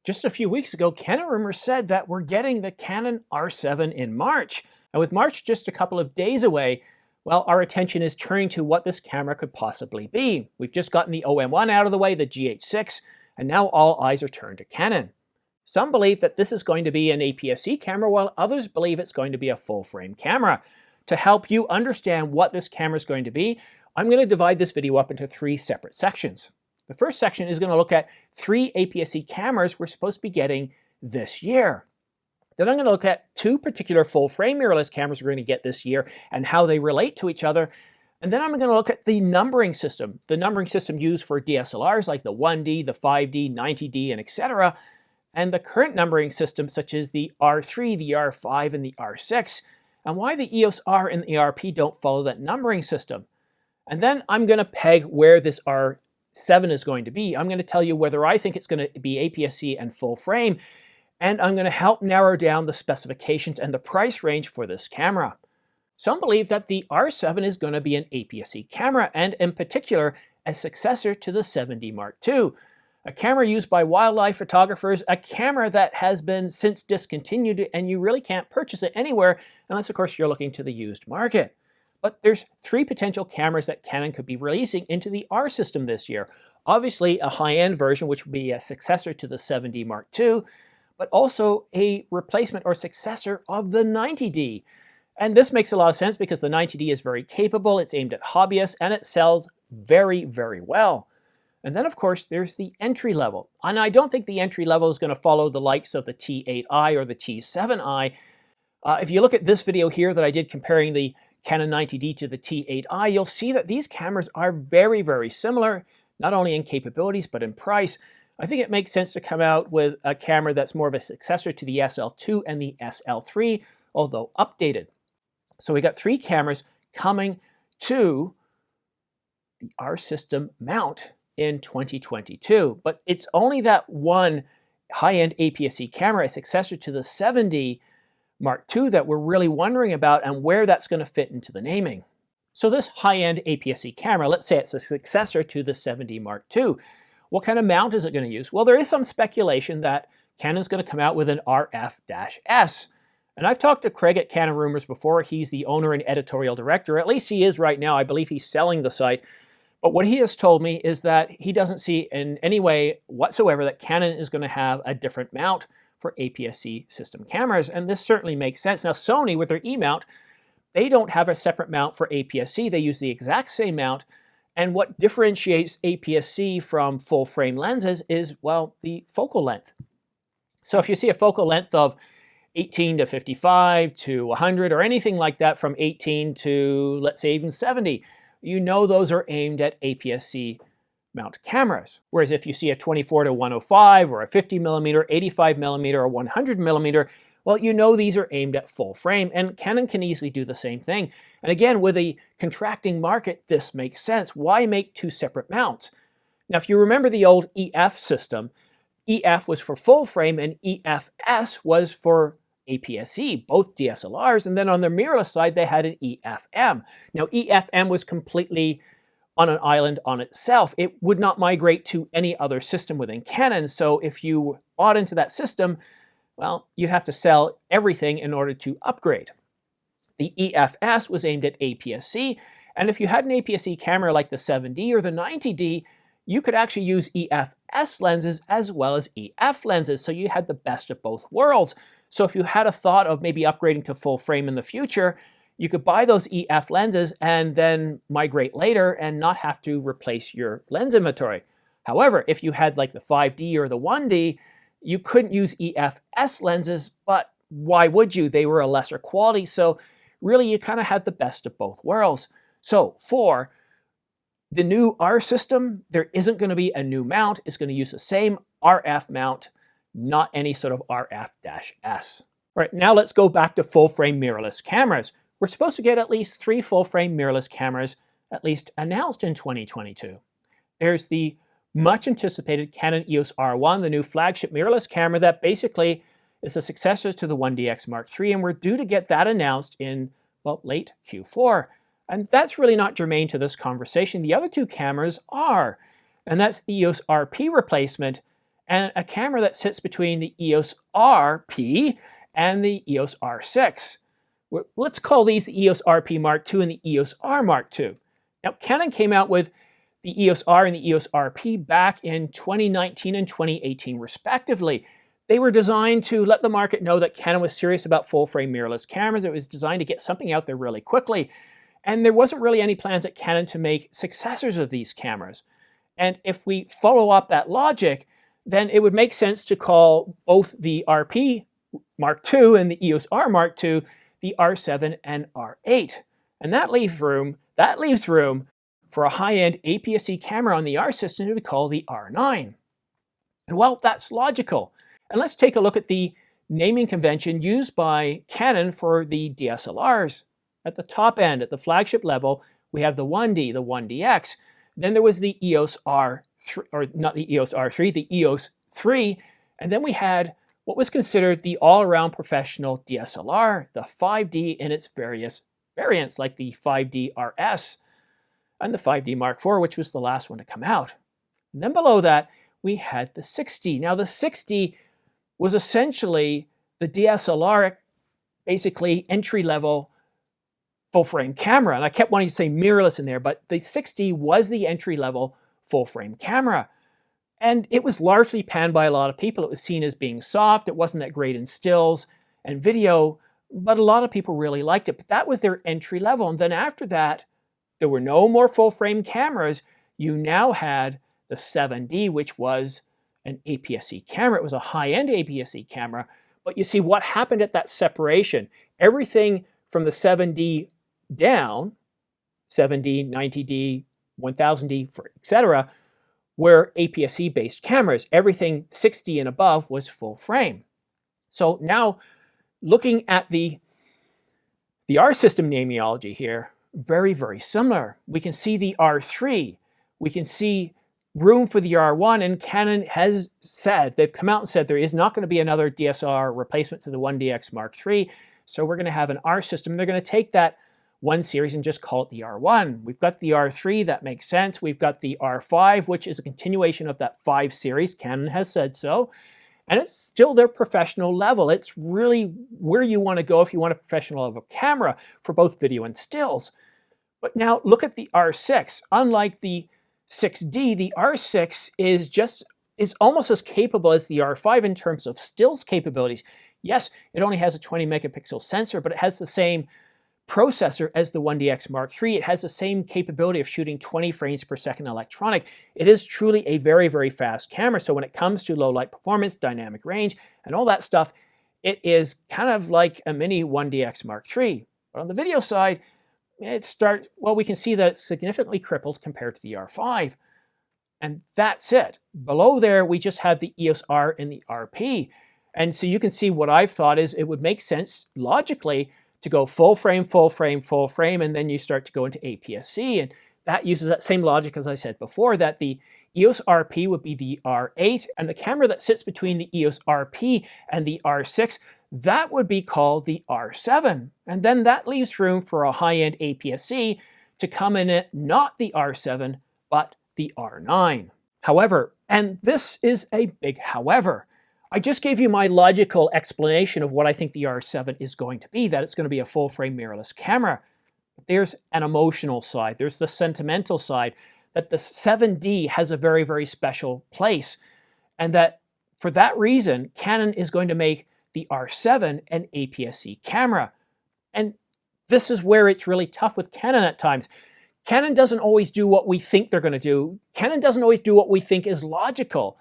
Just a few weeks ago, Canon rumors said that we're getting the Canon R7 in March. And with March just a couple of days away, well, our attention is turning to what this camera could possibly be. We've just gotten the OM1 out of the way, the GH6, and now all eyes are turned to Canon. Some believe that this is going to be an APS-C camera, while others believe it's going to be a full-frame camera. To help you understand what this camera is going to be, I'm going to divide this video up into 3 separate sections. The first section is going to look at 3 APS-C cameras we're supposed to be getting this year. Then I'm going to look at 2 particular full-frame mirrorless cameras we're going to get this year and how they relate to each other. And then I'm going to look at the numbering system used for DSLRs like the 1D, the 5D, 90D, and etc. And the current numbering system such as the R3, the R5, and the R6, and why the EOS R and the ARP don't follow that numbering system. And then I'm going to peg where this R7 is going to be. I'm going to tell you whether I think it's going to be APS-C and full frame, and I'm going to help narrow down the specifications and the price range for this camera. Some believe that the R7 is going to be an APS-C camera, and in particular, a successor to the 7D Mark II. A camera used by wildlife photographers, a camera that has been since discontinued, and you really can't purchase it anywhere unless, of course, you're looking to the used market. But there's 3 potential cameras that Canon could be releasing into the R system this year. Obviously, a high-end version, which would be a successor to the 7D Mark II, but also a replacement or successor of the 90D. And this makes a lot of sense because the 90D is very capable, it's aimed at hobbyists, and it sells very, very well. And then, of course, there's the entry level. And I don't think the entry level is going to follow the likes of the T8i or the T7i. If you look at this video here that I did comparing the Canon 90D to the T8i, you'll see that these cameras are very, very similar, not only in capabilities, but in price. I think it makes sense to come out with a camera that's more of a successor to the SL2 and the SL3, although updated. So we got 3 cameras coming to the R system mount in 2022, but it's only that one high-end APS-C camera, a successor to the 7D Mark II, that we're really wondering about and where that's going to fit into the naming. So this high-end APS-C camera, let's say it's a successor to the 7D Mark II. What kind of mount is it going to use? Well, there is some speculation that Canon's going to come out with an RF-S. And I've talked to Craig at Canon Rumors before. He's the owner and editorial director. At least he is right now. I believe he's selling the site. But what he has told me is that he doesn't see in any way whatsoever that Canon is going to have a different mount for APS-C system cameras. And this certainly makes sense. Now, Sony, with their E-mount, they don't have a separate mount for APS-C. They use the exact same mount. And what differentiates APS-C from full-frame lenses is, well, the focal length. So if you see a focal length of 18 to 55 to 100 or anything like that from 18 to, let's say, even 70, you know those are aimed at APS-C mount cameras. Whereas if you see a 24 to 105 or a 50 millimeter, 85 millimeter, or 100 millimeter, well, you know these are aimed at full frame, and Canon can easily do the same thing. And again, with a contracting market, this makes sense. Why make 2 separate mounts? Now, if you remember the old EF system, EF was for full frame and EFS was for APS-C, both DSLRs, and then on the mirrorless side, they had an EFM. Now, EFM was completely on an island on itself. It would not migrate to any other system within Canon, so if you bought into that system, well, you'd have to sell everything in order to upgrade. The EFS was aimed at APS-C, and if you had an APS-C camera like the 7D or the 90D, you could actually use EFS lenses as well as EF lenses, so you had the best of both worlds. So if you had a thought of maybe upgrading to full frame in the future, you could buy those EF lenses and then migrate later and not have to replace your lens inventory. However, if you had like the 5D or the 1D, you couldn't use EFS lenses, but why would you? They were a lesser quality, so really you kind of had the best of both worlds. So for the new R system, there isn't going to be a new mount. It's going to use the same RF mount, not any sort of RF-S. All right, now let's go back to full-frame mirrorless cameras. We're supposed to get at least 3 full-frame mirrorless cameras at least announced in 2022. There's the much anticipated Canon EOS R1, the new flagship mirrorless camera that basically is a successor to the 1DX Mark III, and we're due to get that announced in, well, late Q4. And that's really not germane to this conversation. The other 2 cameras are, and that's the EOS RP replacement and a camera that sits between the EOS RP and the EOS R6. Let's call these the EOS RP Mark II and the EOS R Mark II. Now, Canon came out with the EOS R and the EOS RP back in 2019 and 2018 respectively. They were designed to let the market know that Canon was serious about full-frame mirrorless cameras. It was designed to get something out there really quickly. And there wasn't really any plans at Canon to make successors of these cameras. And if we follow up that logic, then it would make sense to call both the RP Mark II and the EOS R Mark II the R7 and R8. And that leaves room for a high-end APS-C camera on the R system to be called the R9. And well, that's logical. And let's take a look at the naming convention used by Canon for the DSLRs. At the top end, at the flagship level, we have the 1D, the 1DX. Then there was the EOS R3, or not the EOS R3, the EOS 3. And then we had what was considered the all-around professional DSLR, the 5D in its various variants, like the 5D RS and the 5D Mark IV, which was the last one to come out. And then below that, we had the 6D. Now, the 6D was essentially the DSLR, basically entry-level full-frame camera. And I kept wanting to say mirrorless in there, but the 6D was the entry-level full-frame camera. And it was largely panned by a lot of people. It was seen as being soft. It wasn't that great in stills and video, but a lot of people really liked it. But that was their entry level. And then after that, there were no more full-frame cameras. You now had the 7D, which was an APS-C camera. It was a high-end APS-C camera. But you see what happened at that separation. Everything from the 7D down, 7D, 90D, 1000D, etc., were APS-C-based cameras. Everything 6D and above was full frame. So now, looking at the R system namology here, very, very similar. We can see the R3. We can see room for the R1, and Canon has said, they've come out and said there is not going to be another DSLR replacement to the 1DX Mark III, so we're going to have an R system. They're going to take that one series and just call it the R1. We've got the R3, that makes sense. We've got the R5, which is a continuation of that 5 series. Canon has said so. And it's still their professional level. It's really where you want to go if you want a professional level camera for both video and stills. But now look at the R6. Unlike the 6D, the R6 is almost as capable as the R5 in terms of stills capabilities. Yes, it only has a 20 megapixel sensor, but it has the same processor as the 1DX Mark III. It has the same capability of shooting 20 frames per second electronic. It is truly a very, very fast camera. So when it comes to low light performance, dynamic range, and all that stuff, it is kind of like a mini 1DX Mark III. But on the video side, we can see that it's significantly crippled compared to the R5. And that's it. Below there, we just have the EOS R and the RP. And so you can see what I've thought is it would make sense logically to go full frame, full frame, full frame, and then you start to go into APS-C. And that uses that same logic as I said before, that the EOS RP would be the R8, and the camera that sits between the EOS RP and the R6, that would be called the R7. And then that leaves room for a high-end APS-C to come in at not the R7, but the R9. However, and this is a big however, I just gave you my logical explanation of what I think the R7 is going to be, that it's going to be a full-frame mirrorless camera. But there's an emotional side, there's the sentimental side, that the 7D has a very, very special place, and that for that reason, Canon is going to make the R7 an APS-C camera. And this is where it's really tough with Canon at times. Canon doesn't always do what we think they're going to do. Canon doesn't always do what we think is logical.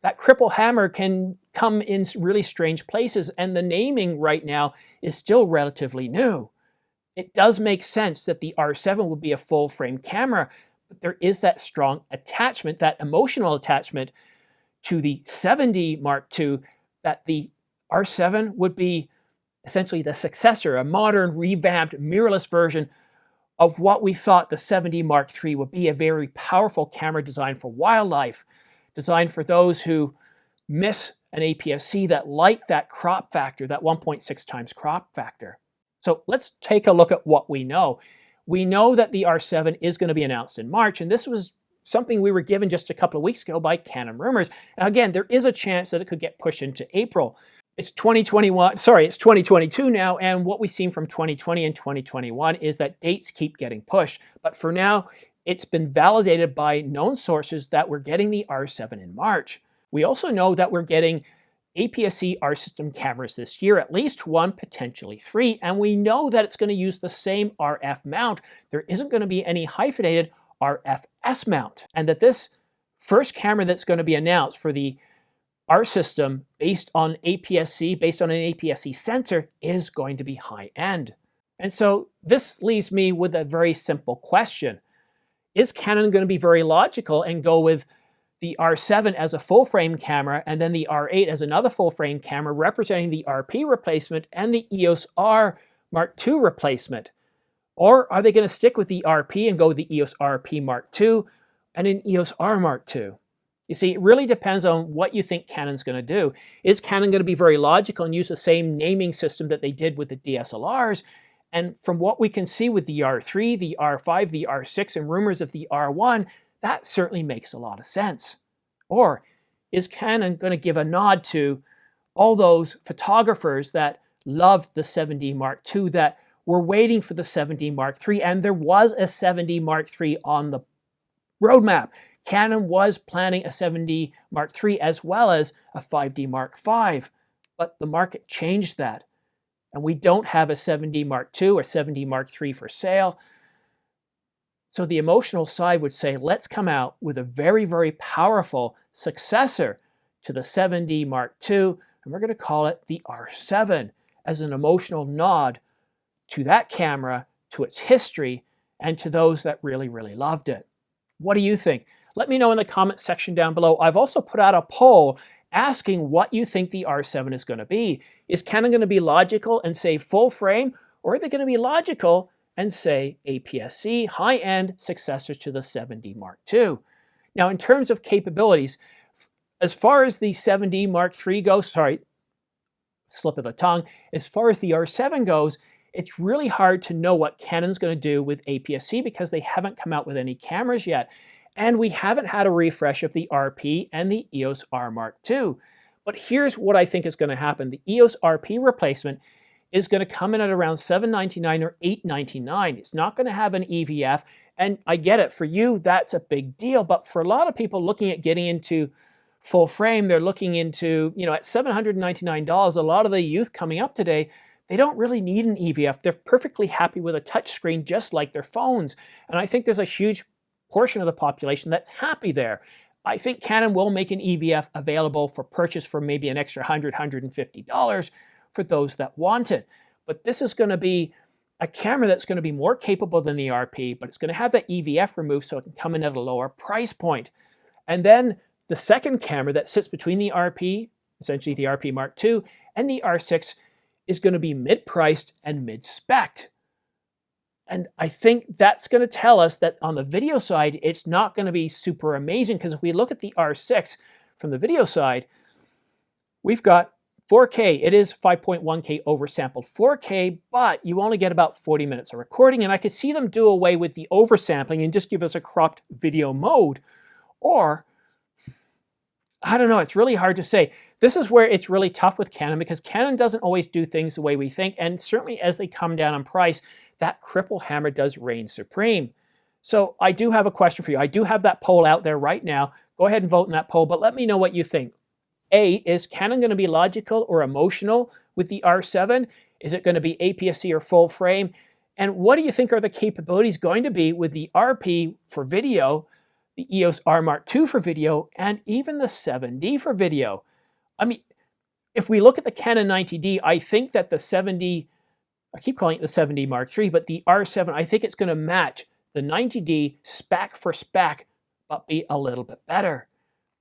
That cripple hammer can come in really strange places, and the naming right now is still relatively new. It does make sense that the R7 would be a full-frame camera, but there is that strong attachment, that emotional attachment to the 7D Mark II, that the R7 would be essentially the successor, a modern, revamped, mirrorless version of what we thought the 7D Mark III would be, a very powerful camera designed for wildlife, designed for those who miss an APS-C, that like that crop factor, that 1.6 times crop factor. So let's take a look at what we know. We know that the R7 is going to be announced in March, and this was something we were given just a couple of weeks ago by Canon rumors. Now again, there is a chance that it could get pushed into April. It's 2022 now, and what we've seen from 2020 and 2021 is that dates keep getting pushed. But for now, it's been validated by known sources that we're getting the R7 in March. We also know that we're getting APS-C R System cameras this year, at least one, potentially three, and we know that it's going to use the same RF mount. There isn't going to be any hyphenated RFS mount, and that this first camera that's going to be announced for the R System based on APS-C, based on an APS-C sensor, is going to be high-end. And so this leaves me with a very simple question. Is Canon going to be very logical and go with the R7 as a full-frame camera and then the R8 as another full-frame camera representing the RP replacement and the EOS R Mark II replacement? Or are they going to stick with the RP and go with the EOS RP Mark II and an EOS R Mark II? You see, it really depends on what you think Canon's going to do. Is Canon going to be very logical and use the same naming system that they did with the DSLRs? And from what we can see with the R3, the R5, the R6, and rumors of the R1, that certainly makes a lot of sense. Or is Canon going to give a nod to all those photographers that loved the 7D Mark II, that were waiting for the 7D Mark III, and there was a 7D Mark III on the roadmap. Canon was planning a 7D Mark III as well as a 5D Mark V, but the market changed that. And we don't have a 7D Mark II or 7D Mark III for sale. So the emotional side would say, let's come out with a very, very powerful successor to the 7D Mark II, and we're going to call it the R7 as an emotional nod to that camera, to its history, and to those that really, really loved it. What do you think? Let me know in the comment section down below. I've also put out a poll asking what you think the R7 is going to be. Is Canon going to be logical and say full frame, or are they going to be logical and say APS-C, high-end successor to the 7D Mark II? Now, in terms of capabilities, as far as the 7D Mark III goes, slip of the tongue, as far as the R7 goes, it's really hard to know what Canon's going to do with APS-C because they haven't come out with any cameras yet. And we haven't had a refresh of the RP and the EOS R Mark II. But here's what I think is going to happen. The EOS RP replacement is going to come in at around $799 or $899. It's not going to have an EVF, and I get it. For you, that's a big deal, but for a lot of people looking at getting into full frame, they're looking into, at $799, a lot of the youth coming up today, they don't really need an EVF. They're perfectly happy with a touchscreen just like their phones, and I think there's a huge portion of the population that's happy there. I think Canon will make an EVF available for purchase for maybe an extra $100, $150 for those that want it. But this is going to be a camera that's going to be more capable than the RP, but it's going to have that EVF removed so it can come in at a lower price point. And then the second camera that sits between the RP, essentially the RP Mark II, and the R6 is going to be mid-priced and mid-spec'd. And I think that's going to tell us that on the video side, it's not going to be super amazing, because if we look at the R6 from the video side, we've got 4K. It is 5.1K oversampled 4K, but you only get about 40 minutes of recording, and I could see them do away with the oversampling and just give us a cropped video mode. Or, I don't know, it's really hard to say. This is where it's really tough with Canon, because Canon doesn't always do things the way we think, and certainly as they come down in price, that cripple hammer does reign supreme. So I do have a question for you. I do have that poll out there right now. Go ahead and vote in that poll, but let me know what you think. A, is Canon going to be logical or emotional with the R7? Is it going to be APS-C or full frame? And what do you think are the capabilities going to be with the RP for video, the EOS R Mark II for video, and even the 7D for video? I mean, if we look at the Canon 90D, I think that the 7D, I keep calling it the 7D Mark III, but the R7, I think it's going to match the 90D spec for spec, but be a little bit better.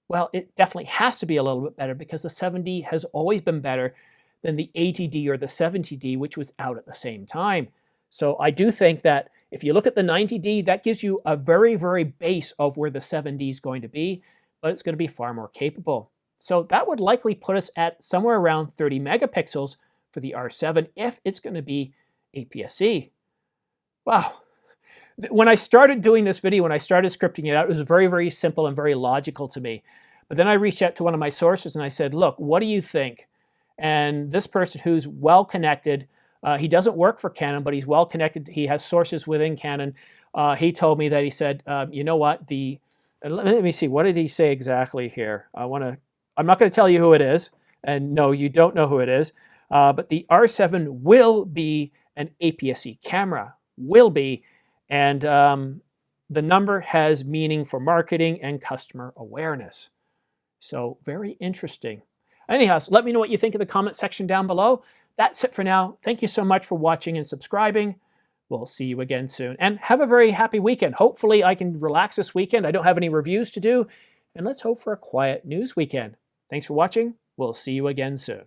Well, it definitely has to be a little bit better, because the 7D has always been better than the 80D or the 70D, which was out at the same time. So I do think that if you look at the 90D, that gives you a very, very base of where the 7D is going to be, but it's going to be far more capable. So that would likely put us at somewhere around 30 megapixels for the R7 if it's going to be APS-C. Wow, When I started doing this video, when I started scripting it out, it was very, very simple and very logical to me. But then I reached out to one of my sources and I said, look, what do you think? And this person who's well connected, he doesn't work for Canon, but he's well connected. He has sources within Canon. He told me that he said, you know what, let me see, what did he say exactly here? I'm not going to tell you who it is. And no, you don't know who it is. But the R7 will be an APS-C camera, will be. And the number has meaning for marketing and customer awareness. So very interesting. Anyhow, so let me know what you think in the comment section down below. That's it for now. Thank you so much for watching and subscribing. We'll see you again soon. And have a very happy weekend. Hopefully I can relax this weekend. I don't have any reviews to do. And let's hope for a quiet news weekend. Thanks for watching. We'll see you again soon.